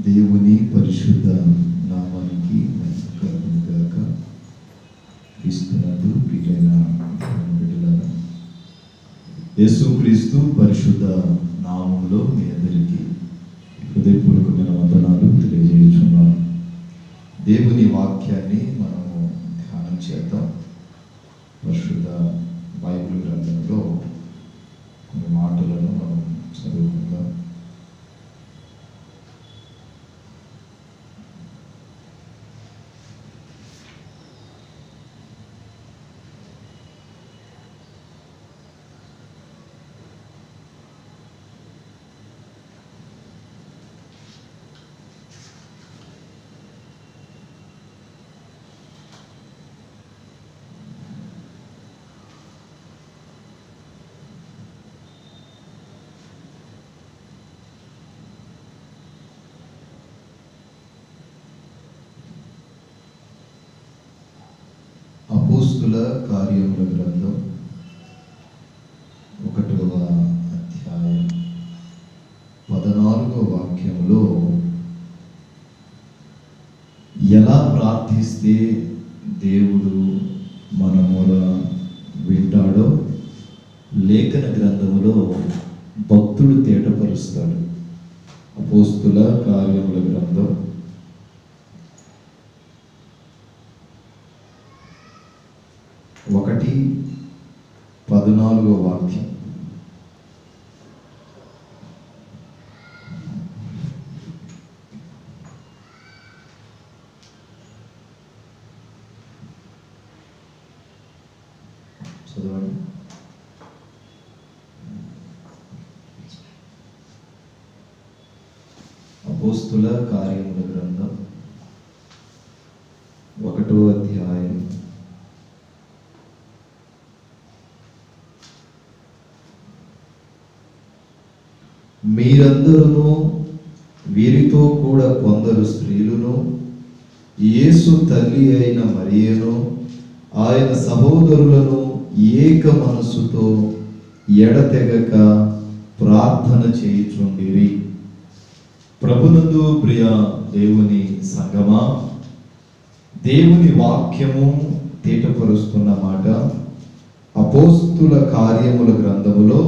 దేవుని పరిశుద్ధ నామానికి కలుగునుగాక. క్రీస్తునందు ప్రియమైన బిడ్డలారా, యేసుక్రీస్తు పరిశుద్ధ నామములో మీ అందరికీ హృదయపూర్వకమైన వందనాలు తెలియజేయుచున్నాను. దేవుని వాక్యాన్ని మనము ధ్యానం చేద్దాం. పరిశుద్ధ బైబిల్ గ్రంథంలో కొన్ని మాటలను మనం చదువుకుందాం. అపోస్తుల కార్యముల గ్రంథం 1వ అధ్యాయం 14వ వాక్యంలో ఎలా ప్రార్థిస్తే దేవుడు మన మొర వింటాడో లేఖన గ్రంథములో భక్తుడు తేటపరుస్తాడు. అపోస్తుల కార్యముల గ్రంథం 1:14వ వాక్యం. చదవండి. అపోస్తుల కార్యముల గ్రంథం 1వ అధ్యాయం 'మీరందరూ వీరితో కూడా కొందరు స్త్రీలను, యేసు తల్లి అయిన మరియను, ఆయన సహోదరులను ఏక మనస్సుతో ఎడతెగక ప్రార్థన చేయుచుండిరి.' ప్రభునందు ప్రియ దేవుని సంగమా, దేవుని వాక్యము తేటపరుస్తున్న మాట అపోస్తుల కార్యముల గ్రంథములో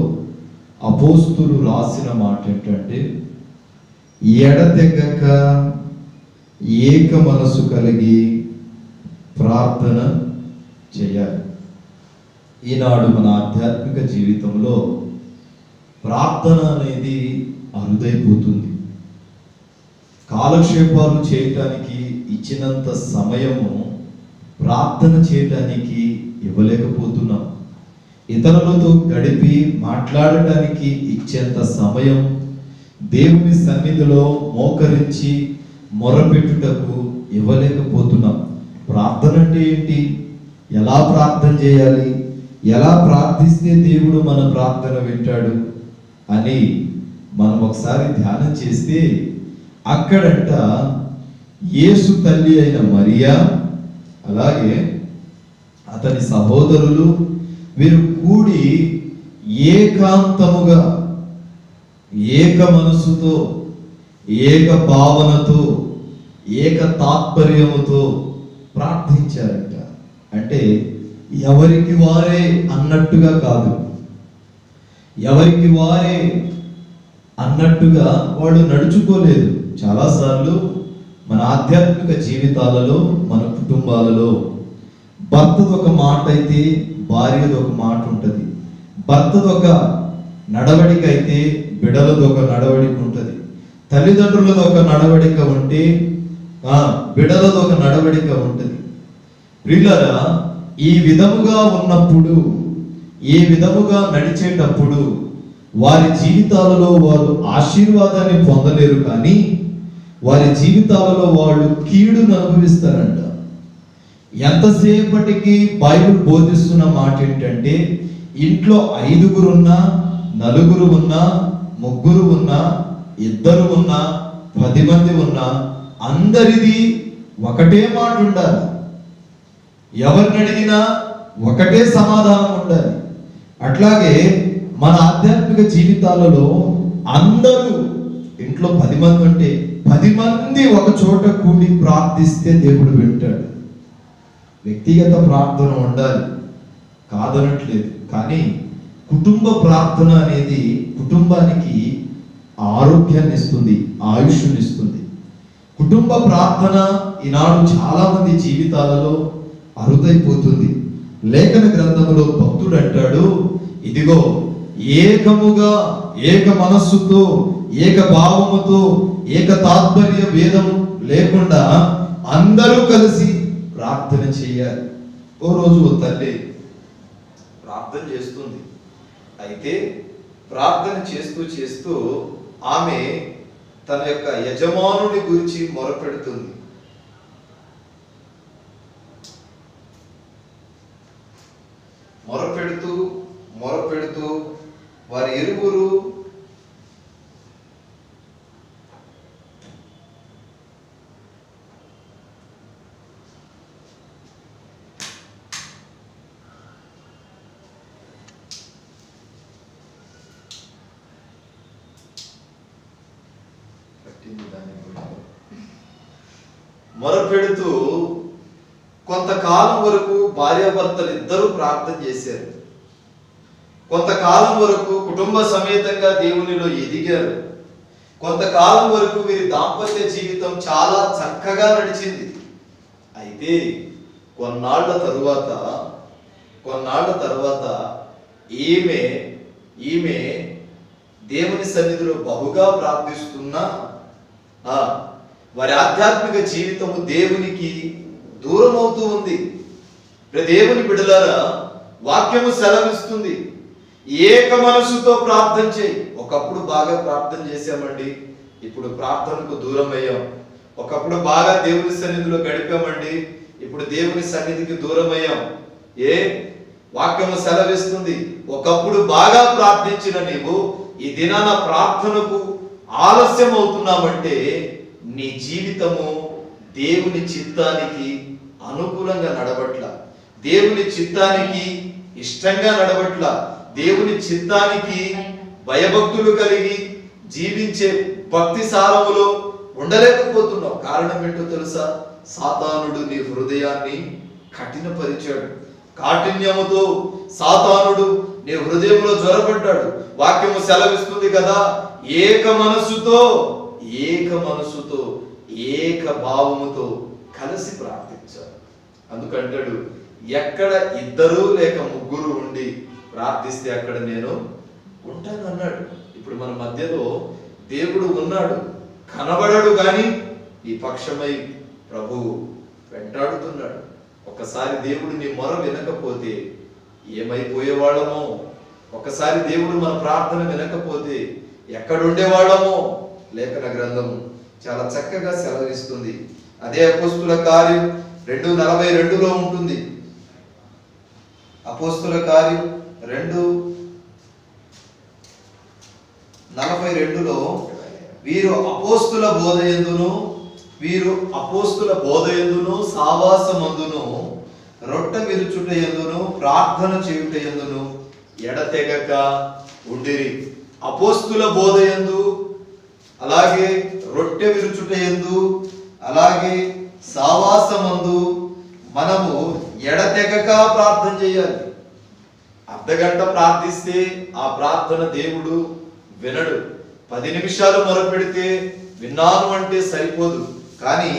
అపోస్తులు రాసిన మాట ఏంటంటే, ఎడతెగక ఏక మనసు కలిగి ప్రార్థన చేయాలి. ఈనాడు మన ఆధ్యాత్మిక జీవితంలో ప్రార్థన అనేది అరుదైపోతుంది. కాలక్షేపాలు చేయటానికి ఇచ్చినంత సమయము ప్రార్థన చేయటానికి ఇవ్వలేకపోతున్నాం. ఇతరులతో గడిపి మాట్లాడటానికి ఇచ్చేంత సమయం దేవుని సన్నిధిలో మోకరించి మొరపెట్టుటకు ఇవ్వలేకపోతున్నాం. ప్రార్థన అంటే ఏంటి? ఎలా ప్రార్థన చేయాలి? ఎలా ప్రార్థిస్తే దేవుడు మన ప్రార్థన వింటాడు అని మనం ఒకసారి ధ్యానం చేస్తే, అక్కడంట యేసు తల్లి అయిన మరియా, అలాగే అతని సహోదరులు, వీరు కూడి ఏకాంతముగా ఏక మనసుతో ఏక భావనతో ఏక తాత్పర్యముతో ప్రార్థించారంట. అంటే ఎవరికి వారే అన్నట్టుగా కాదు, ఎవరికి వారే అన్నట్టుగా వాళ్ళు నడుచుకోలేదు. చాలాసార్లు మన ఆధ్యాత్మిక జీవితాలలో, మన కుటుంబాలలో భర్తది ఒక మాట అయితే భార్యది ఒక మాట ఉంటుంది. భర్తది ఒక నడవడిక అయితే బిడలది ఒక నడవడిక ఉంటుంది. తల్లిదండ్రులది ఒక నడవడిక ఉంటే బిడలది ఒక నడవడిక ఉంటుంది. ప్రియులారా, ఈ విధముగా ఉన్నప్పుడు, ఈ విధముగా నడిచేటప్పుడు వారి జీవితాలలో వారు ఆశీర్వాదాన్ని పొందలేరు, కానీ వారి జీవితాలలో వాళ్ళు కీడును అనుభవిస్తారంట. ఎంతసేపటికి బైబిల్ బోధిస్తున్న మాట ఏంటంటే, ఇంట్లో 5 ఉన్నా, 4 ఉన్నా, 3 ఉన్నా, 2 ఉన్నా, 10 మంది ఉన్నా, అందరిది ఒకటే మాట ఉండాలి. ఎవరిని అడిగినా ఒకటే సమాధానం ఉండాలి. అట్లాగే మన ఆధ్యాత్మిక జీవితాలలో అందరూ, ఇంట్లో 10 మంది ఉంటే 10 మంది ఒక చోట కూడి ప్రార్థిస్తే దేవుడు వింటాడు. వ్యక్తిగత ప్రార్థన ఉండాలి, కాదనట్లేదు. కానీ కుటుంబ ప్రార్థన అనేది కుటుంబానికి ఆరోగ్యాన్ని ఇస్తుంది, ఆయుష్ని ఇస్తుంది. కుటుంబ ప్రార్థన ఈనాడు చాలా మంది జీవితాలలో అరుదైపోతుంది. లేఖన గ్రంథములో భక్తుడు అంటాడు, ఇదిగో ఏకముగా, ఏక మనస్సుతో, ఏక భావముతో, ఏక తాత్పర్య భేదము లేకుండా అందరూ కలిసి ప్రార్థన చేయాలి. ఓ రోజు ఓ తల్లి ప్రార్థన చేస్తుంది. అయితే ప్రార్థన చేస్తూ చేస్తూ ఆమె తన యొక్క యజమానుని గురించి మొరపెడుతుంది. మొరపెడుతూ వారి ఇరువురు మొరపెడుతూ కొంతకాలం వరకు భార్యాభర్తలు ఇద్దరూ ప్రార్థన చేశారు. కొంతకాలం వరకు కుటుంబ సమేతంగా దేవునిలో ఎదిగారు. కొంతకాలం వరకు వీరి దాంపత్య జీవితం చాలా చక్కగా నడిచింది. అయితే కొన్నాళ్ల తరువాత ఈమె దేవుని సన్నిధిలో బహుగా ప్రార్థిస్తున్నా వారి ఆధ్యాత్మిక జీవితము దేవునికి దూరం అవుతూ ఉంది. దేవుని బిడ్డలారా, వాక్యము సెలవిస్తుంది, ఏక మనసుతో ప్రార్థన చేయి. ఒకప్పుడు బాగా ప్రార్థన చేశామండి, ఇప్పుడు ప్రార్థనకు దూరం అయ్యాం. ఒకప్పుడు బాగా దేవుని సన్నిధిలో గడిపామండి, ఇప్పుడు దేవుని సన్నిధికి దూరం అయ్యాం. వాక్యము సెలవిస్తుంది, ఒకప్పుడు బాగా ప్రార్థించిన నీవు ఈ దినాన ప్రార్థనకు ఆలస్యం అవుతున్నామంటే నీ జీవితము దేవుని చిత్తానికి అనుకూలంగా నడవట్ల, దేవుని చిత్తానికి ఇష్టంగా నడవట్ల, దేవుని చిత్తానికి భయభక్తులు కలిగి జీవించే భక్తి సారములో ఉండలేకపోతున్నావు. కారణం ఏంటో తెలుసా? సాతానుడు నీ హృదయాన్ని కఠినపరిచాడు. కాఠిన్యముతో సాతానుడు నీ హృదయంలో జ్వరపడ్డాడు. వాక్యము సెలవిస్తుంది కదా, ఏక మనసుతో ఏక భావముతో కలిసి ప్రార్థించాలి. అందుకంటాడు, ఎక్కడ ఇద్దరు లేక ముగ్గురు ఉండి ప్రార్థిస్తే అక్కడ నేను ఉంటాను అన్నాడు. ఇప్పుడు మన మధ్యలో దేవుడు ఉన్నాడు, కనబడడు కానీ ఈ పక్షమై ప్రభువు వెంటాడుతున్నాడు. ఒకసారి దేవుడు నీ మొర వినకపోతే ఏమైపోయేవాళ్ళమో, ఒకసారి దేవుడు మన ప్రార్థన వినకపోతే ఎక్కడుండేవాళ్ళమో లేఖన గ్రంథము చాలా చక్కగా సెలవిస్తుంది. అదే అపోస్తుల కార్యం 2:42లో ఉంటుంది. అపోస్తుల కార్యం 2:42లో వీరు అపోస్తుల బోధయందును సావాసమందును రొట్టె విరుచుట యందును ప్రార్థన చేయుట యందును ఎడతెగక ఉండిరి. అపోస్తుల బోధయందు, అలాగే రొట్టె విరుచుట యందు, అలాగే సావాసమందు మనము ఎడతెగక ప్రార్థన చేయాలి. అర్ధగంట ప్రార్థిస్తే ఆ ప్రార్థన దేవుడు వినడు. 10 నిమిషాలు మొరపెడితే విన్నాను అంటే సరిపోదు. కానీ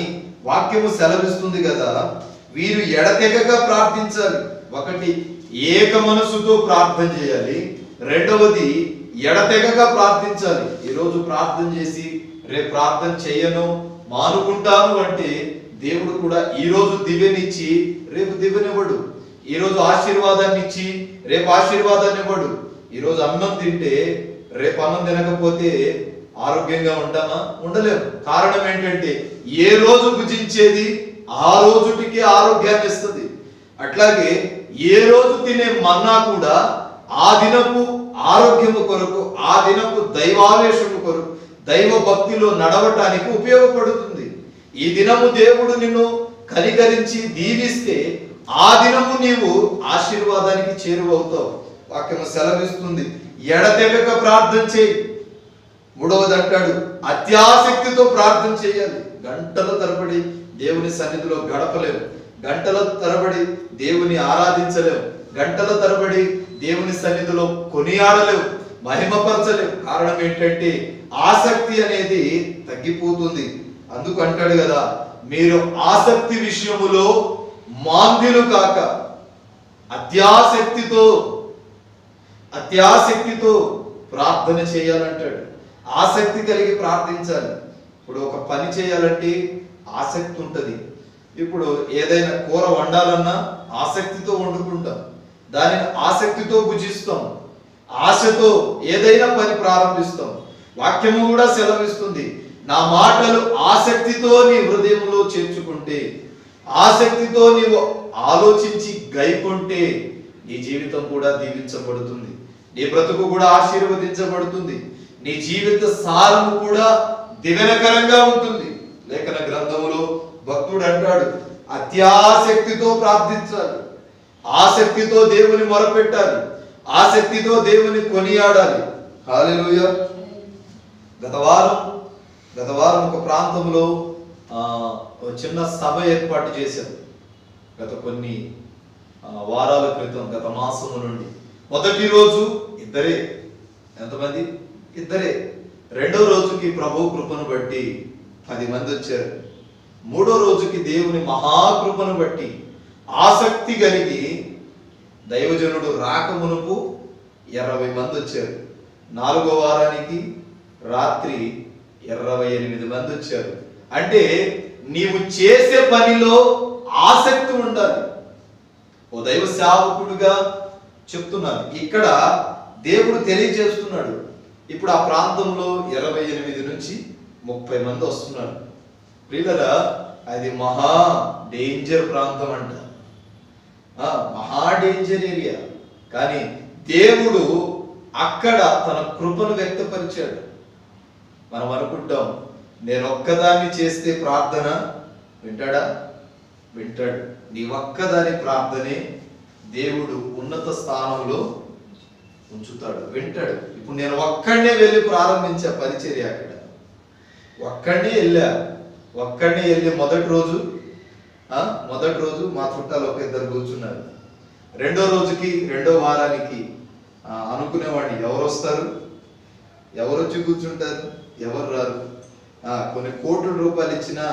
వాక్యము సెలవిస్తుంది కదా, వీరు ఎడతెగక ప్రార్థించాలి. ఒకటి, ఏక మనసుతో ప్రార్థన చేయాలి. రెండవది, ఎడతెగక ప్రార్థించాలి. ఈరోజు ప్రార్థన చేసి రేపు ప్రార్థన చేయను మానుకుంటాను అంటే దేవుడు కూడా ఈరోజు దివ్యనిచ్చి రేపు దివ్యనివ్వడు. ఈరోజు ఆశీర్వాదాన్ని ఇచ్చి రేపు ఆశీర్వాదాన్ని ఇవ్వడు. ఈరోజు అన్నం తింటే రేపు అన్నం తినకపోతే ఆరోగ్యంగా ఉంటామా? ఉండలేము. కారణం ఏంటంటే ఏ రోజు భుజించేది ఆ రోజుటికి ఆరోగ్యాన్ని ఇస్తుంది. అట్లాగే ఏ రోజు తినే మన్నా కూడా ఆ దినపు ఆరోగ్యము కొరకు, ఆ దినపు దైవావేశము కొరకు, దైవ భక్తిలో నడవటానికి ఉపయోగపడుతుంది. ఈ దినము దేవుడు నిన్ను కనికరించి దీవిస్తే ఆ దినము నీవు ఆశీర్వాదానికి చేరువవుతావు. వాక్యము సెలవిస్తుంది, ఎడతెగక ప్రార్థన చేయి. మూడవది అంటాడు అత్యాసక్తితో ప్రార్థన చేయాలి. గంటల తరబడి దేవుని సన్నిధిలో గడపలేము, గంటల తరబడి దేవుని ఆరాధించలేము, గంటల తరబడి దేవుని సన్నిధిలో కొనియాడలేవు, మహిమపరచలేవు. కారణం ఏంటంటే ఆసక్తి అనేది తగ్గిపోతుంది. అందుకు అంటాడు కదా, మీరు ఆసక్తి విషయములో మాంద్యులు కాక అత్యాసక్తితో ప్రార్థన చేయాలంటాడు. ఆసక్తి కలిగి ప్రార్థించాలి. ఇప్పుడు ఒక పని చేయాలంటే ఆసక్తి ఉంటుంది. ఇప్పుడు ఏదైనా కూర వండాలన్నా ఆసక్తితో వండుకుంటాం, దానిని ఆసక్తితో భుజిస్తాం, ఆశతో ఏదైనా పని ప్రారంభిస్తాం. వాక్యము కూడా సెలవిస్తుంది, నా మాటలు ఆసక్తితో నీ హృదయంలో చేర్చుకుంటే, ఆసక్తితో నీవు ఆలోచించి గైకుంటే నీ జీవితం కూడా దీవించబడుతుంది, నీ బ్రతుకు కూడా ఆశీర్వదించబడుతుంది, నీ జీవిత సారము కూడా దివ్యకరంగా ఉంటుంది. లేఖన గ్రంథములో భక్తుడు అంటాడు, అత్యాసక్తితో ప్రార్థించాలి, ఆసక్తితో దేవుని మొరపెట్టాలి, ఆసక్తితో దేవుని కొనియాడాలి. హల్లెలూయా. గత వారం ఒక ప్రాంతంలో చిన్న సభ ఏర్పాటు చేశారు. గత కొన్ని వారాల క్రితం, గత మాసము నుండి. మొదటి రోజు ఇద్దరే. ఎంతమంది? ఇద్దరే. రెండో రోజుకి ప్రభు కృపను బట్టి 10 మంది వచ్చారు. మూడో రోజుకి దేవుని మహాకృపను బట్టి ఆసక్తి కలిగి దైవజనుడు రాకమునుపు 20 మంది వచ్చారు. 4వ వారానికి రాత్రి 28 మంది వచ్చారు. అంటే నీవు చేసే పనిలో ఆసక్తి ఉండాలి. ఓ దైవ సేవకుడుగా చెప్తున్నాను, ఇక్కడ దేవుడు తెలియజేస్తున్నాడు. ఇప్పుడు ఆ ప్రాంతంలో 28 నుంచి 30 మంది వస్తున్నారు. ప్రియులారా, అది మహా డేంజర్ ప్రాంతం అంట, మహా డేంజర్ ఏరియా. కానీ దేవుడు అక్కడ తన కృపను వ్యక్తపరిచాడు. మనం అనుకుంటాం, నేను ఒక్కదాన్ని చేస్తే ప్రార్థన వింటాడా? వింటాడు. నీ ఒక్కదాని ప్రార్థనే దేవుడు ఉన్నత స్థానంలో ఉంచుతాడు, వింటాడు. ఇప్పుడు నేను ఒక్కడనే వెళ్ళి ప్రారంభించా పరిచర్య. అక్కడ ఒక్కడనే వెళ్ళి మొదటి రోజు మా చుట్టాలు ఒక 2 కూర్చున్నారు. రెండో వారానికి అనుకునేవాడిని, ఎవరు వస్తారు, ఎవరు వచ్చి కూర్చుంటారు, ఎవరు రారు. కొన్ని కోట్ల రూపాయలు ఇచ్చినా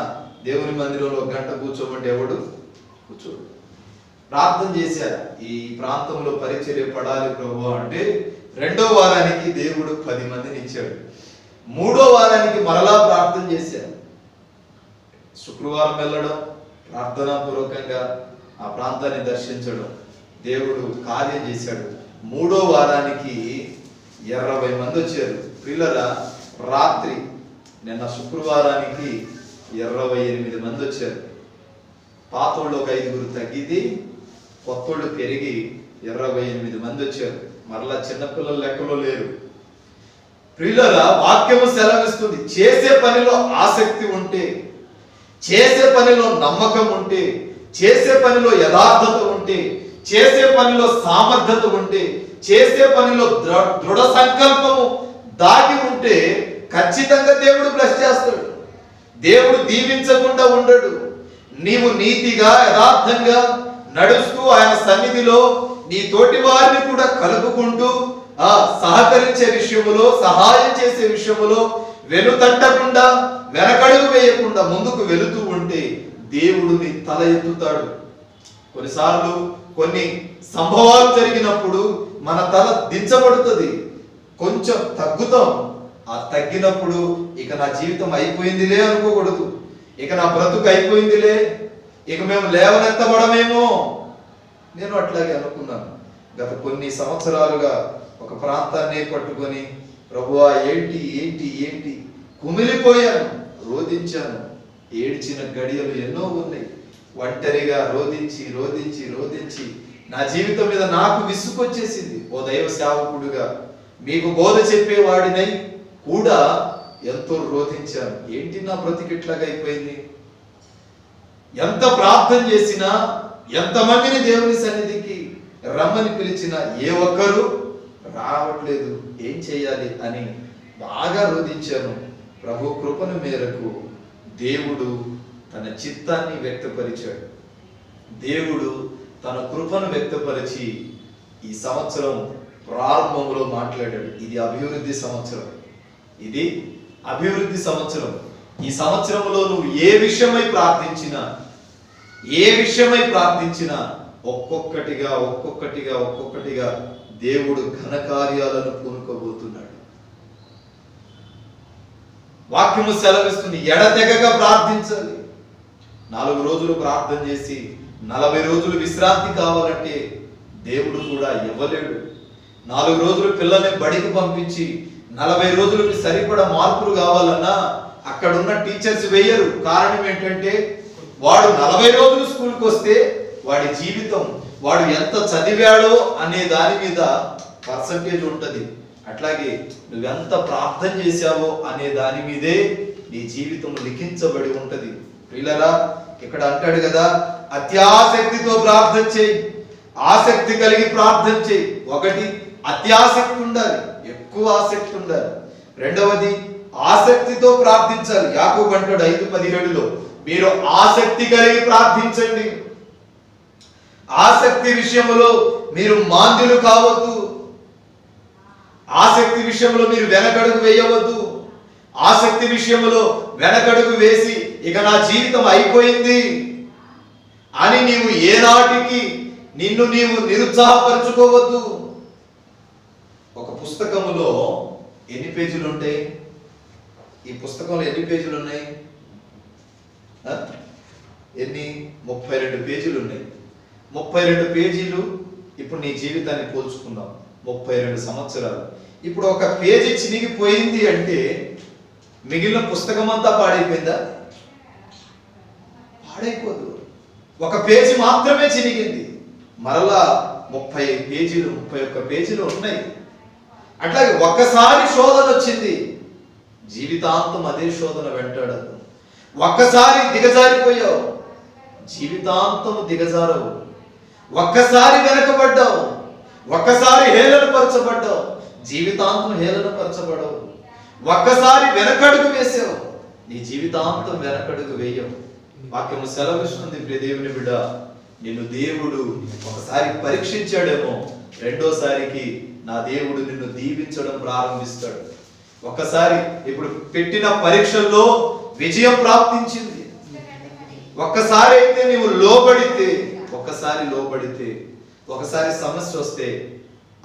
దేవుని మందిరంలో 1 గంట కూర్చోమంటే ఎవడు కూర్చోడు. ప్రార్థన చేశారు, ఈ ప్రాంతంలో పరిచర్య పడాలి ప్రభు అంటే. రెండో వారానికి దేవుడు 10 మందిని ఇచ్చాడు. మూడో వారానికి మరలా ప్రార్థన చేశారు. శుక్రవారం వెళ్ళడం, ప్రార్థనాపూర్వకంగా ఆ ప్రాంతాన్ని దర్శించడం, దేవుడు కార్యం చేశాడు. మూడో వారానికి 20 మంది వచ్చారు. ప్రియులారా, రాత్రి నిన్న శుక్రవారానికి 28 మంది వచ్చారు. పాతోళ్ళు ఒక 5 తగ్గిది, కొత్తోళ్ళు పెరిగి 28 మంది వచ్చారు. మరలా చిన్నపిల్లల లెక్కలో లేరు. ప్రియులారా, వాక్యము సెలవిస్తుంది, చేసే పనిలో ఆసక్తి ఉంటే, చేసే పనిలో నమ్మకం ఉంటే, చేసే పనిలో యథార్థత ఉంటే, చేసే పనిలో సామర్థ్యత ఉంటే, చేసే పనిలో దృఢ సంకల్పము దాగి ఉంటే ఖచ్చితంగా దేవుడు బ్లెస్ చేస్తాడు. దేవుడు దీవించకుండా ఉండడు. నీవు నీతిగా యథార్థంగా నడుస్తూ ఆయన సన్నిధిలో నీ తోటి వారిని కూడా కలుపుకుంటూ సహకరించే విషయములో, సహాయం చేసే విషయములో వెనుతట్టకుండా, వెనకడుగు వేయకుండా ముందుకు వెళుతూ ఉంటే దేవుడు నీ తల ఎత్తుతాడు. కొన్నిసార్లు కొన్ని సంభవాలు జరిగినప్పుడు మన తల దించబడుతుంది, కొంచెం తగ్గుతాం. ఆ తగ్గినప్పుడు ఇక నా జీవితం అయిపోయిందిలే అనుకోకూడదు, ఇక నా బ్రతుకు అయిపోయిందిలే, ఇక మేము లేవనెత్తబడమేమో. నేను అట్లాగే అనుకున్నాను. గత కొన్ని సంవత్సరాలుగా ఒక ప్రాంతాన్ని పట్టుకొని ప్రభువా ఏంటి ఏంటి ఏంటి కుమిలిపోయాను, రోధించాను. ఏడ్చిన గడియలు ఎన్నో ఉన్నాయి. ఒంటరిగా రోధించి రోధించి రోధించి నా జీవితం మీద నాకు విసుగొచ్చేసింది. ఓ దైవ సేవకుడుగా మీకు బోధ చెప్పేవాడినై కూడా ఎంతో రోధించాను. ఏంటి నా బ్రతికి ఇట్లాగా అయిపోయింది? ఎంత ప్రార్థన చేసినా, ఎంతమందిని దేవుని సన్నిధికి రమ్మని పిలిచినా ఏ ఒక్కరు రావట్లేదు, ఏం చేయాలి అని బాగా రోధించాను. ప్రభు కృపను మేరకు దేవుడు తన చిత్తాన్ని వ్యక్తపరిచాడు. దేవుడు తన కృపను వ్యక్తపరిచి ఈ సంవత్సరం ప్రారంభంలో మాట్లాడాడు. ఇది అభివృద్ధి సంవత్సరం, ఇది అభివృద్ధి సంవత్సరం. ఈ సంవత్సరంలో నువ్వు ఏ విషయమై ప్రార్థించినా ఒక్కొక్కటిగా దేవుడు ఘనకార్యాలను పూనుకోబోతున్నాడు. వాక్యము సెలవిస్తుంది, ఎడతెగక ప్రార్థించాలి. 4 రోజులు ప్రార్థన చేసి 40 రోజులు విశ్రాంతి కావాలంటే దేవుడు కూడా ఇవ్వలేడు. 4 రోజులు పిల్లల్ని బడికి పంపించి 40 రోజులకి సరిపడా మార్పులు కావాలన్నా అక్కడున్న టీచర్స్ వేయరు. కారణం ఏంటంటే వాడు 40 రోజులు స్కూల్కి వస్తే వాడి జీవితం, వాడు ఎంత చదివాడో అనే దాని మీద పర్సంటేజ్ ఉంటుంది. అట్లాగే నువ్వెంత ప్రార్థన చేశావో అనే దాని మీదే నీ జీవితం లిఖించబడి ఉంటది. పిల్లరా, ఇక్కడ అంటాడు కదా, అత్యాసక్తితో ప్రార్థన చేయి, ఆసక్తి కలిగి ప్రార్థన చేయి. ఒకటి, అత్యాసక్తి ఉండాలి, ఎక్కువ ఆసక్తి ఉండాలి. రెండవది, ఆసక్తితో ప్రార్థించాలి. యాకోబు అంటాడు 5:17లో, మీరు ఆసక్తి కలిగి ప్రార్థించండి. ఆసక్తి విషయంలో మీరు మాంద్యులు కావద్దు. ఆసక్తి విషయంలో మీరు వెనకడుగు వేయవద్దు. ఆసక్తి విషయంలో వెనకడుగు వేసి ఇక నా జీవితం అయిపోయింది అని నీవు ఏనాటికి నిన్ను నీవు నిరుత్సాహపరచుకోవద్దు. ఒక పుస్తకములో ఎన్ని పేజీలు ఉంటాయి? ఈ పుస్తకంలో ఎన్ని పేజీలు ఉన్నాయి? 32 పేజీలు ఉన్నాయి. 32 పేజీలు. ఇప్పుడు నీ జీవితాన్ని పోల్చుకుందాం. 32 సంవత్సరాలు. ఇప్పుడు ఒక పేజీ చినిగిపోయింది అంటే మిగిలిన పుస్తకం అంతా పాడైపోయిందా? పాడైపోదు. ఒక పేజీ మాత్రమే చినిగింది, మరలా 30 పేజీలు 31 పేజీలు ఉన్నాయి. అట్లాగే ఒక్కసారి శోధన వచ్చింది, జీవితాంతం అదే శోధన వెంటాడదు. ఒక్కసారి దిగజారిపోయావు, జీవితాంతం దిగజారవు. ఒక్కసారి వెనకబడ్డావు, ఒక్కసారి హేళన పరచబడ్డావు, జీవితాంతం హేళన పరచబడవు. ఒక్కసారి వెనకడుగు వేసావు, నీ జీవితాంతం వెనకడుగు వేయవు. వాక్యము సెలవిస్తుంది, ప్రియ దేవుని బిడ్డ, నిన్ను దేవుడు ఒకసారి పరీక్షించాడేమో, రెండోసారికి నా దేవుడు నిన్ను దీవించడం ప్రారంభిస్తాడు. ఒక్కసారి ఇప్పుడు పెట్టిన పరీక్షల్లో విజయం ప్రాప్తించింది. ఒక్కసారి అయితే నీవు లోబడితే, ఒకసారి సమస్య వస్తే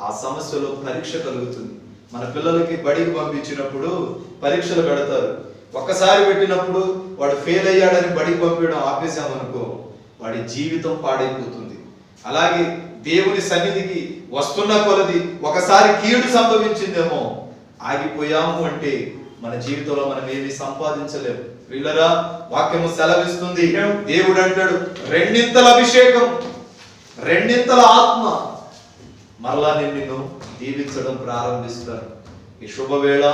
ఆ సమస్యలో పరీక్ష కలుగుతుంది. మన పిల్లలకి బడికి పంపించినప్పుడు పరీక్షలు పెడతారు. ఒక్కసారి పెట్టినప్పుడు వాడు ఫెయిల్ అయ్యాడని బడికి పంపించడం ఆపేశామనుకో, వాడి జీవితం పాడైపోతుంది. అలాగే దేవుని సన్నిధికి వస్తున్న కొలది ఒకసారి కీడు సంభవించిందేమో, ఆగిపోయాము అంటే మన జీవితంలో మనం ఏమి సంపాదించలేము. పిల్లరా, వాక్యము సెలవిస్తుంది, దేవుడు అంటాడు, 2 అభిషేకం, 2 ఆత్మ, మరలా నిన్ను దీవించడం ప్రారంభిస్తాను. ఈ శుభవేళ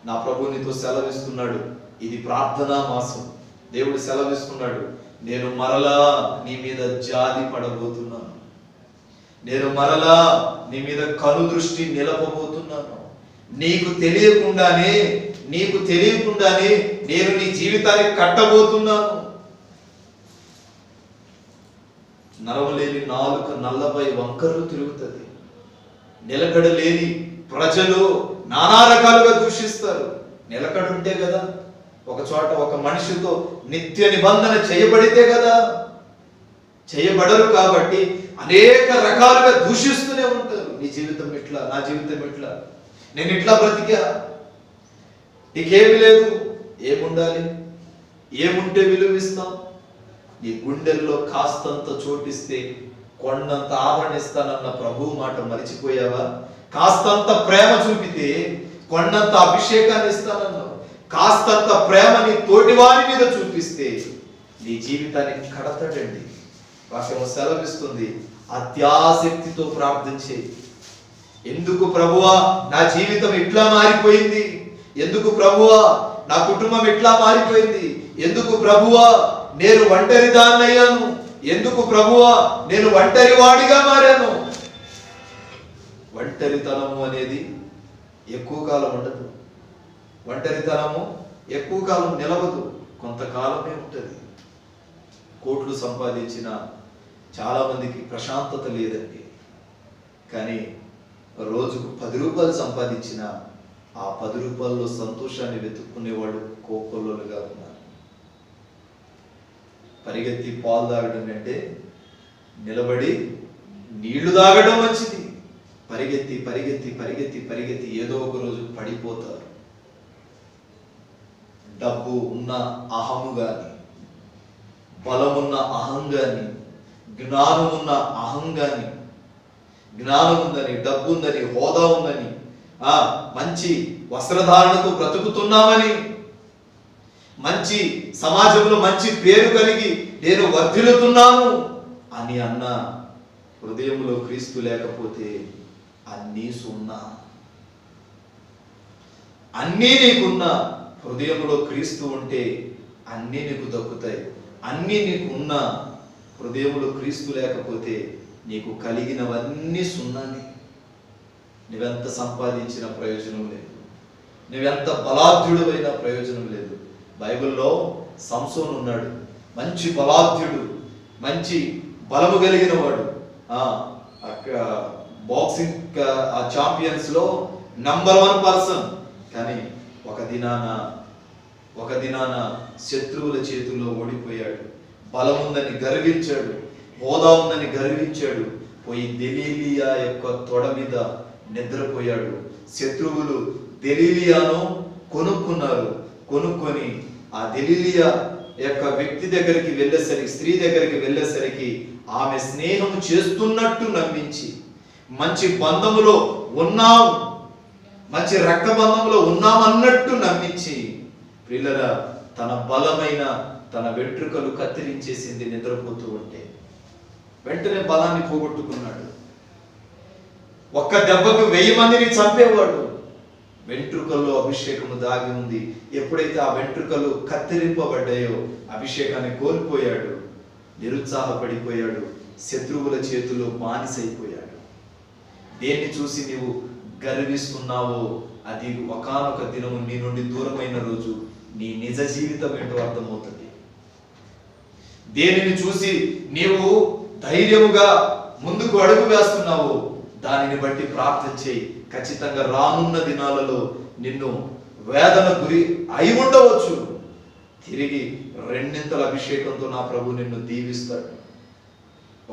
నా ప్రభు నీతో సెలవిస్తున్నాడు, ఇది ప్రార్థనా మాసం. దేవుడు సెలవిస్తున్నాడు, నేను మరలా నీ మీద జాలి పడబోతున్నాను, నేను మరలా నీ మీద కను దృష్టి నిలపబోతున్నాను. నీకు తెలియకుండానే నేను నీ జీవితాన్ని కట్టబోతున్నాను. నరవలేని నాలుక నల్లపై వంకర్లు తిరుగుతుంది. నిలకడలేని ప్రజలు నానా రకాలుగా దూషిస్తారు. నిలకడుంటే కదా, ఒక చోట ఒక మనిషితో నిత్య నిబంధన చేయబడితే కదా. చేయబడరు కాబట్టి అనేక రకాలుగా దూషిస్తూనే ఉంటారు. నీ జీవితం ఇట్లా, నా జీవితం ఇట్లా, నేను ఇట్లా బ్రతికా, నీకేమి లేదు, ఏముండాలి, ఏముంటే విలువిస్తాం? నీ గుండెల్లో కాస్తంత చోటిస్తే కొండంత ఆదరణిస్తానన్న ప్రభు మాట మరిచిపోయావా? కాస్తంత ప్రేమ చూపితే కొండంత అభిషేకాన్ని ఇస్తానన్నావు. కాస్తంత ప్రేమని తోటివారి మీద చూపిస్తే నీ జీవితాన్ని కడతాడండి. వాక్యము సెలవిస్తుంది, అత్యాసక్తితో ప్రార్థన చేయి. ఎందుకు ప్రభువా నా జీవితం ఇట్లా మారిపోయింది? ఎందుకు ప్రభువా నా కుటుంబం ఇట్లా మారిపోయింది? ఎందుకు ప్రభువా నేను ఒంటరి దాన్నయ్యాను? ఎందుకు ప్రభువా నేను ఒంటరి వాడిగా మారాను? ఒంటరితనము అనేది ఎక్కువ కాలం ఉండదు. ఒంటరితనము ఎక్కువ కాలం నిలవదు, కొంతకాలమే ఉంటుంది. కోట్లు సంపాదించిన చాలా మందికి ప్రశాంతత లేదండి. కానీ రోజుకు 10 రూపాయలు సంపాదించిన ఆ 10 రూపాయల్లో సంతోషాన్ని వెతుక్కునేవాడు కోకొల్లలుగా ఉన్నారు. పరిగెత్తి పాలు తాగడం కంటే నిలబడి నీళ్లు తాగడం మంచిది. పరిగెత్తి పరిగెత్తి పరిగెత్తి పరిగెత్తి ఏదో ఒక రోజు పడిపోతారు. డబ్బు ఉన్న అహము గాని, బలమున్న అహం గాని, జ్ఞానం ఉన్న అహం గాని, జ్ఞానం ఉందని, డబ్బు ఉందని, హోదా ఉందని, మంచి వస్త్రధారణతో బ్రతుకుతున్నామని, మంచి సమాజంలో మంచి పేరు కలిగి నేను వర్ధిల్లుతున్నాను అని అన్న హృదయంలో క్రీస్తు లేకపోతే అన్నీ సున్నా. అన్నీ నీకున్న హృదయంలో క్రీస్తు ఉంటే అన్నీ నీకు దక్కుతాయి. అన్నీ నీకు ఉన్న హృదయంలో క్రీస్తు లేకపోతే నీకు కలిగినవన్నీ సున్నానే. నువ్వెంత సంపాదించిన ప్రయోజనం లేదు, నువ్వెంత బలాఢ్యుడు ప్రయోజనం లేదు. బైబిల్లో సంసోను ఉన్నాడు, మంచి బలాఢ్యుడు, మంచి బలము కలిగిన వాడు, బాక్సింగ్ ఛాంపియన్స్ లో నంబర్ 1 పర్సన్. కానీ ఒక దినాన శత్రువుల చేతుల్లో ఓడిపోయాడు. బలం ఉందని గర్వించాడు, హోదా ఉందని గర్వించాడు, పోయి దెలీలియా యొక్క తొడ మీద నిద్రపోయాడు. శత్రువులు దెలీలియాను కొనుక్కున్నారు. కొనుక్కొని ఆ దెలీలియా యొక్క వ్యక్తి దగ్గరికి వెళ్ళేసరికి, స్త్రీ దగ్గరికి వెళ్ళేసరికి ఆమె స్నేహం చేస్తున్నట్టు నమ్మించి, మంచి బంధములో ఉన్నాం, మంచి రక్త బంధంలో ఉన్నామన్నట్టు నమ్మించి, ప్రియులరా తన బలమైన తన వెంట్రుకలు కత్తిరించేసింది నిద్రపోతూ ఉంటే. వెంటనే బలాన్ని పోగొట్టుకున్నాడు. ఒక్క దెబ్బకు 1000 మందిని చంపేవాడు. వెంట్రుకల్లో అభిషేకము దాగి ఉంది. ఎప్పుడైతే ఆ వెంట్రుకలు కత్తిరింపబడ్డాయో అభిషేకాన్ని కోల్పోయాడు, నిరుత్సాహపడిపోయాడు, శత్రువుల చేతుల్లో బానిసైపోయాడు. దేన్ని చూసి నీవు గర్విస్తున్నావో అది ఒకానొక దినము నీ నుండి దూరమైన రోజు నీ నిజ జీవితం ఏంటో అర్థమవుతుంది. దేనిని చూసి నీవు ధైర్యముగా ముందుకు అడుగు వేస్తున్నావో దానిని బట్టి ప్రార్థన చేయి. ఖచ్చితంగా రానున్న దినాలలో నిన్ను వేదన గురి అయి ఉండవచ్చు. తిరిగి 2 అభిషేకంతో నా ప్రభు నిన్ను దీవిస్తాడు.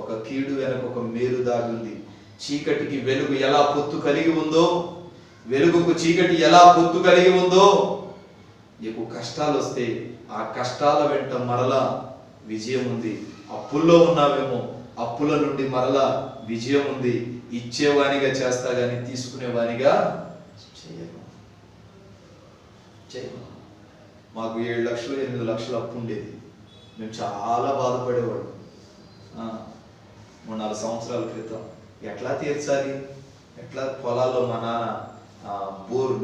ఒక కీడు వెనక ఒక మేలు దాగుంది. చీకటికి వెలుగు ఎలా పొత్తు కలిగి ఉందో, వెలుగుకు చీకటి ఎలా పొత్తు కలిగి ఉందో, నీకు కష్టాలు వస్తే ఆ కష్టాల వెంట మరలా విజయం ఉంది. అప్పుల్లో ఉన్నావేమో, అప్పుల నుండి మరలా విజయం ఉంది. ఇచ్చేవానిగా చేస్తా గాని తీసుకునేవానిగా చేయను. మాకు 7 లక్షలు 8 లక్షలు అప్పు ఉండేది. మేము చాలా బాధపడేవాడు. 3-4 సంవత్సరాల క్రితం ఎట్లా తీర్చాలి, ఎట్లా పొలాల్లో మా నాన్న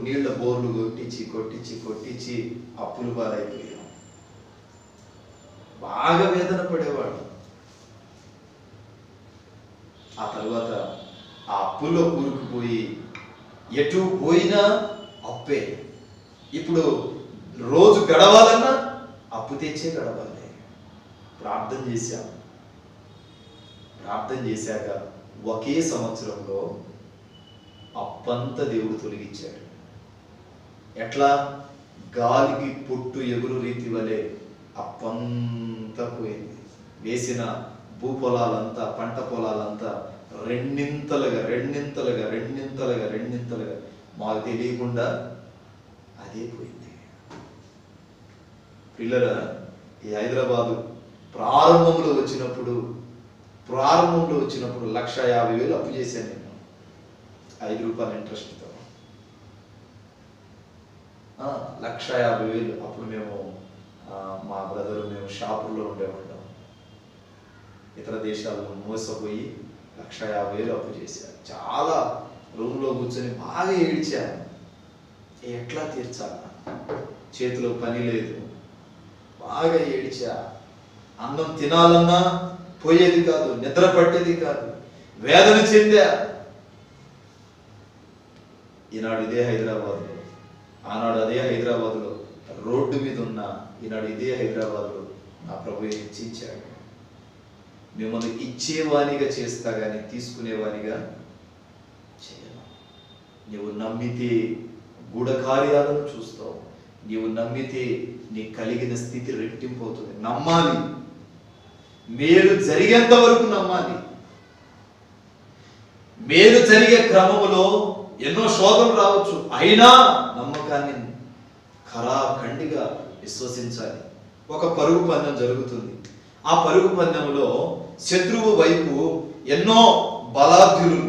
నీళ్ళ బోర్లు కొట్టించి కొట్టించి కొట్టించి అప్పులు పాలైపోయాం. బాగా వేదన పడేవాడు. ఆ తర్వాత ఆ అప్పుల్లో కూరుకుపోయి ఎటు పోయినా అప్పే. ఇప్పుడు రోజు గడవాలన్నా అప్పు తెచ్చే గడవాలి. ప్రార్థన చేశాక ఒకే సంవత్సరంలో అప్పంతా దేవుడు తొలగించాడు. ఎట్లా? గాలికి పొట్టు ఎగురు రీతి వలె అప్పంతా పోయింది. వేసిన భూపొలాలంతా, పంట పొలాలంతా రెండింతలుగా మాకు తెలియకుండా అదే పోయింది. పిల్లల ఈ హైదరాబాదు ప్రారంభంలో వచ్చినప్పుడు 1,50,000 అప్పు చేశాను నేను, 5 రూపాయల ఇంట్రెస్ట్తో. 1,50,000. అప్పుడు మేము మా బ్రదరు మేము షాపుల్లో ఉండేవాళ్ళం. ఇతర దేశాల్లో మోసపోయి 1,50,000 అప్పు చేశాను. చాలా రూమ్లో కూర్చొని బాగా ఏడ్చాను. ఎట్లా తీర్చాలా, చేతిలో పని లేదు, బాగా ఏడ్చా. అన్నం తినాలన్నా పోయేది కాదు, నిద్ర పట్టేది కాదు, వేదన చెందా. ఈనాడు ఇదే హైదరాబాద్లో ఆనాడు అదే హైదరాబాద్లో రోడ్డు మీద ఉన్న, ఈనాడు ఇదే హైదరాబాద్లో నా ప్రభు హెచ్చించాడు. మిమ్మల్ని ఇచ్చేవానిగా చేస్తా కానీ తీసుకునేవానిగా చేయను. నువ్వు నమ్మితే గూఢకార్యాలను చూస్తావు. నీవు నమ్మితే నీకు కలిగిన స్థితి రెట్టింపు అవుతుంది. నమ్మాలి, మేలు జరిగేంత వరకు నమ్మాలి. మేలు జరిగే క్రమంలో ఎన్నో శోధనలు రావచ్చు, అయినా నమ్మకాన్ని ఖరాఖండిగా విశ్వసించాలి. ఒక పరుగు పందెం జరుగుతుంది. ఆ పరుగు పందెంలో శత్రువు వైపు ఎన్నో బలాఢ్యులు,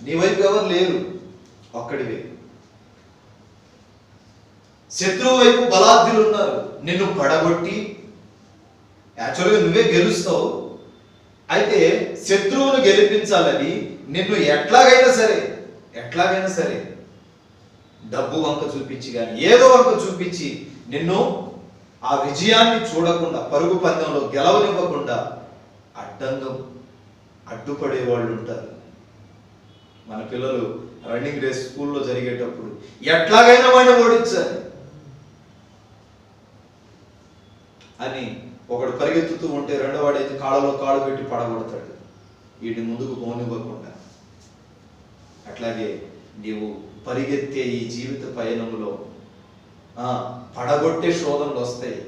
నీ వైపు ఎవరు లేరు, ఒక్కడివే. శత్రువు వైపు బలాఢ్యులు ఉన్నారు, నిన్ను పడగొట్టి యాక్చువల్గా నువ్వే గెలుస్తావు. అయితే శత్రువును గెలిపించాలని నిన్ను ఎట్లాగైనా సరే డబ్బు వంక చూపించి కానీ ఏదో వంక చూపించి నిన్ను ఆ విజయాన్ని చూడకుండా, పరుగు పందెంలో గెలవనివ్వకుండా అడ్డుపడే వాళ్ళు ఉంటారు. మన పిల్లలు రన్నింగ్ రేస్ స్కూల్లో జరిగేటప్పుడు ఎట్లాగైనా వాడిని ఓడించాలి అని ఒకడు పరిగెత్తుతూ ఉంటే రెండో వాడైతే కాళ్ళలో కాళ్ళు పెట్టి పడగొడతాడు, వీటిని ముందుకు పోనివ్వకుండా. అట్లాగే నీవు పరిగెత్తే ఈ జీవిత పయనంలో పడగొట్టే శోధనలు వస్తాయి,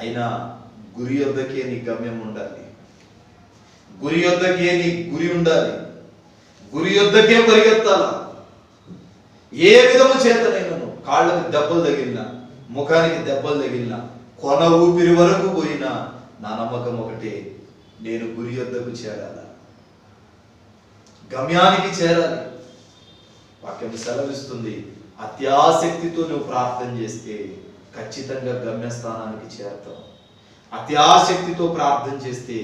అయినా గురి యొద్దకే నీ గమ్యం ఉండాలి, గురి యొద్దకే నీ గురి ఉండాలి, గురి యొద్దకే పరిగెత్తాల. ఏ విధము చేతనైనను కాళ్ళకి దెబ్బలు తగిలినా, ముఖానికి దెబ్బలు తగిలినా, కొన ఊపిరి వరకు పోయినా నా నమ్మకం ఒకటే, నేను గురి యొద్దకు చేరాల, గమ్యానికి చేరాలి. వాక్యం సెలవిస్తుంది, అత్యాసక్తితో నువ్వు ప్రార్థన చేస్తే ఖచ్చితంగా గమ్యస్థానానికి చేరతావు. అత్యాసక్తితో ప్రార్థన చేస్తే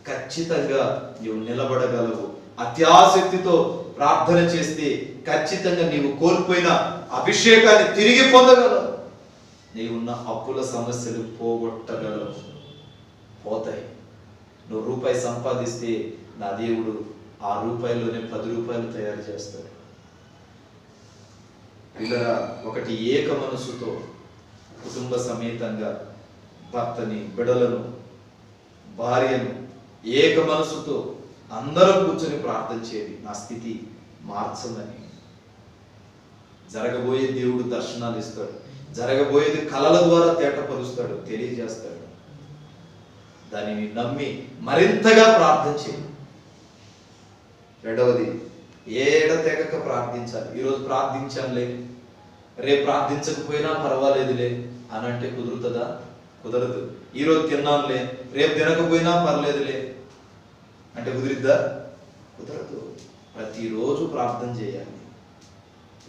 ఖచ్చితంగా నీవు నిలబడగలవు. అత్యాసక్తితో ప్రార్థన చేస్తే ఖచ్చితంగా నీవు కోల్పోయిన అభిషేకాన్ని తిరిగి పొందగలవు. నీవున్న అప్పుల సమస్యలు పోగొట్టగలవు, పోతాయి. నువ్వు రూపాయి సంపాదిస్తే నా దేవుడు ఆ రూపాయలోనే 10 రూపాయలు తయారు చేస్తాడు. పిల్లల ఒకటి ఏక మనసుతో కుటుంబ సమేతంగా భర్తని, బిడలను, భార్యను ఏక మనసుతో అందరం కూర్చొని ప్రార్థన చేయాలి. నా స్థితి మార్చమని. జరగబోయే దేవుడు దర్శనాలు ఇస్తాడు, జరగబోయేది కళల ద్వారా తేటపరుస్తాడు, తెలియజేస్తాడు. దానిని నమ్మి మరింతగా ప్రార్థన చేయి. రెండవది, తెగక ప్రార్థించాలి. ఈరోజు ప్రార్థించాంలే, రేపు ప్రార్థించకపోయినా పర్వాలేదులే అని అంటే కుదురుతుందా? కుదరదు. ఈరోజు తిన్నాంలే, రేపు తినకపోయినా పర్లేదులే అంటే కుదిరిద్దా? కుదరదు. ప్రతిరోజు ప్రార్థన చేయాలి,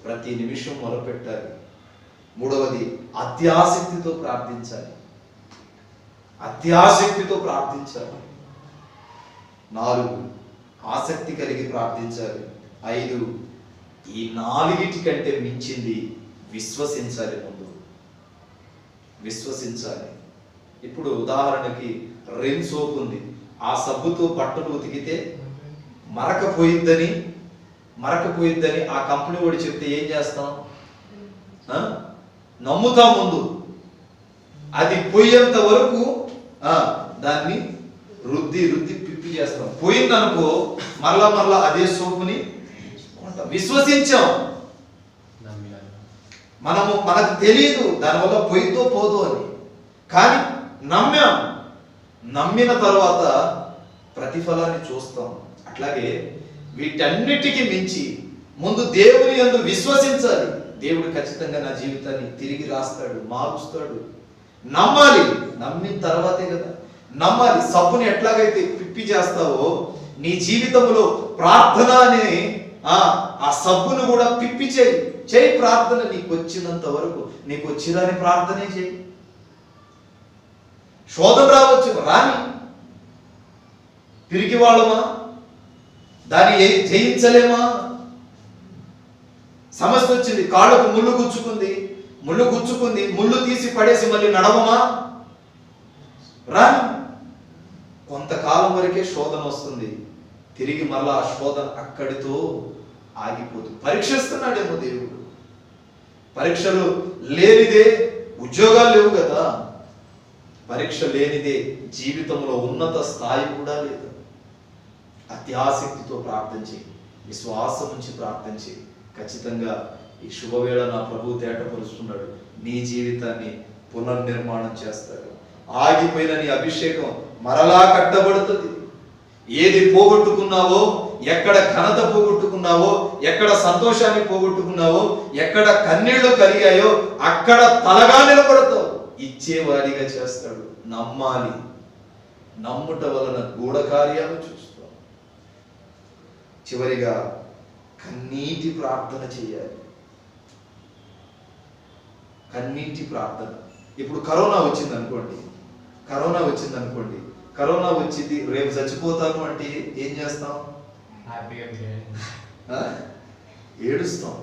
ప్రతి నిమిషం మొదలుపెట్టాలి. మూడవది, అత్యాసక్తితో ప్రార్థించాలి, అత్యాసక్తితో ప్రార్థించాలి. 4, ఆసక్తి కలిగి ప్రార్థించాలి. 5, ఈ 4 కంటే మించింది విశ్వసించాలి. ముందు విశ్వసించాలి. ఇప్పుడు ఉదాహరణకి రిన్ సోప్ ఉంది, ఆ సబ్బుతో బట్టలు ఉతికితే మరకపోయిద్దని ఆ కంపెనీ వాడు చెప్తే ఏం చేస్తాం? నమ్ముతాం. ముందు అది పోయేంత వరకు దాన్ని రుద్ది పిప్పి చేస్తాం. పోయిందనుకో మరలా అదే సోపుని విశ్వసించాం. మనకు తెలియదు దానివల్ల పోయితో పోదు అని, కానీ నమ్మాం. నమ్మిన తర్వాత ప్రతిఫలాన్ని చూస్తాం. అట్లాగే వీటన్నిటికీ మించి ముందు దేవుని యందు విశ్వసించాలి. దేవుడు ఖచ్చితంగా నా జీవితాన్ని తిరిగి రాస్తాడు, మారుస్తాడు. నమ్మాలి. నమ్మిన తర్వాతే కదా నమ్మాలి. సబ్బుని ఎట్లాగైతే పిప్పి చేస్తావో నీ జీవితంలో ప్రార్థన అనే ఆ సబ్బును కూడా పిప్పి చేయి ప్రార్థన. నీకు వచ్చినంత వరకు, నీకు వచ్చిదాని ప్రార్థనే చేయి. శోధన రావచ్చు, రాని. పిరికి వాళ్ళమా? దాన్ని జయించలేమా? సమస్య వచ్చింది, కాళ్ళకు ముళ్ళు గుచ్చుకుంది, ముళ్ళు తీసి పడేసి మళ్ళీ నడవమా? రాని. కొంతకాలం వరకే శోధన వస్తుంది, తిరిగి మళ్ళా ఆ శోధన అక్కడితో ఆగిపోతుంది. పరీక్షిస్తున్నాడేమో దేవుడు. పరీక్షలు లేనిదే ఉద్యోగాలు లేవు కదా. పరీక్ష లేనిదే జీవితంలో ఉన్నత స్థాయి కూడా లేదు. అత్యాసక్తితో ప్రార్థన చేయి, విశ్వాసం నుంచి ప్రార్థన చేయి. ఖచ్చితంగా ఈ శుభవేళ నా ప్రభు తేటపరుస్తున్నాడు. నీ జీవితాన్ని పునర్నిర్మాణం చేస్తాడు. ఆగిపోయిన నీ అభిషేకం మరలా కట్టబడుతుంది. ఏది పోగొట్టుకున్నావో, ఎక్కడ ఘనత పోగొట్టుకున్నావో, ఎక్కడ సంతోషాన్ని పోగొట్టుకున్నావో, ఎక్కడ కన్నీళ్లు కలిగాయో అక్కడ తలగా నిలబడతావు. ఇచ్చేవాడిగా చేస్తాడు. నమ్మాలి. నమ్ముట వలన గూఢకార్యాలు చూస్తాం. చివరిగా కన్నీటి ప్రార్థన చేయాలి. కన్నీటి ప్రార్థన. ఇప్పుడు కరోనా వచ్చింది అనుకోండి, కరోనా వచ్చింది, రేపు చచ్చిపోతాను అంటే ఏం చేస్తాం? ఏడుస్తాం.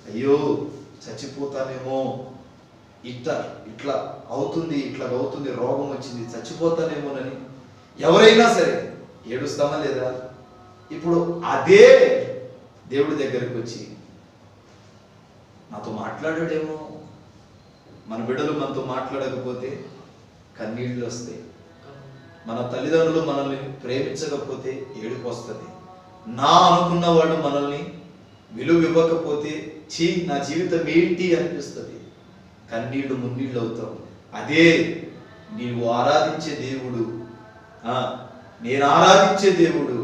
అయ్యో చచ్చిపోతానేమో, ఇట్లా అవుతుంది, రోగం వచ్చింది, చచ్చిపోతానేమోనని ఎవరైనా సరే ఏడుస్తామా లేదా? ఇప్పుడు అదే దేవుడి దగ్గరికి వచ్చి నాతో మాట్లాడాడేమో, మన బిడ్డలు మనతో మాట్లాడకపోతే కన్నీళ్ళు వస్తాయి. మన తల్లిదండ్రులు మనల్ని ప్రేమించకపోతే ఏడుపు వస్తుంది. నా అనుకున్న వాడు మనల్ని విలువ ఇవ్వకపోతే చీ నా జీవితం ఏంటి అనిపిస్తుంది. కన్నీళ్లు మున్నీళ్ళు అవుతాం. అదే నీవు ఆరాధించే దేవుడు, నేను ఆరాధించే దేవుడు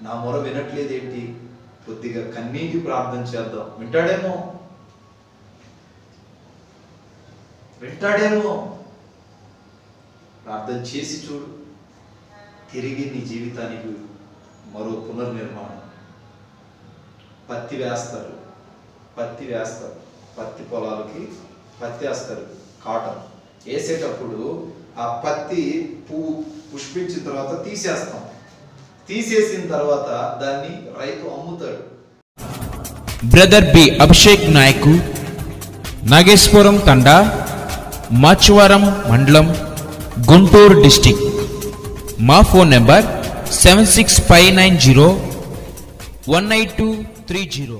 నా మొర వినట్లేదేంటి? కొద్దిగా కన్నీటి ప్రార్థన చేద్దాం. వింటాడేమో. ప్రార్థన చేసి చూడు. తిరిగి నీ జీవితానికి మరో పునర్నిర్మాణం. పత్తి వేస్తారు, పత్తి పొలాలకి పత్తి వేస్తారు. కాటన్ వేసేటప్పుడు ఆ పత్తి పువ్వు పుష్పించిన తర్వాత తీసేసిన తర్వాత దాన్ని రైతు అమ్ముతాడు. బ్రదర్ బి అభిషేక్ నాయక్, నాగేశ్వరం తండా, మాచువరం మండలం, గుంటూరు డిస్టిక్. మా ఫోన్ నెంబర్ 7659018230.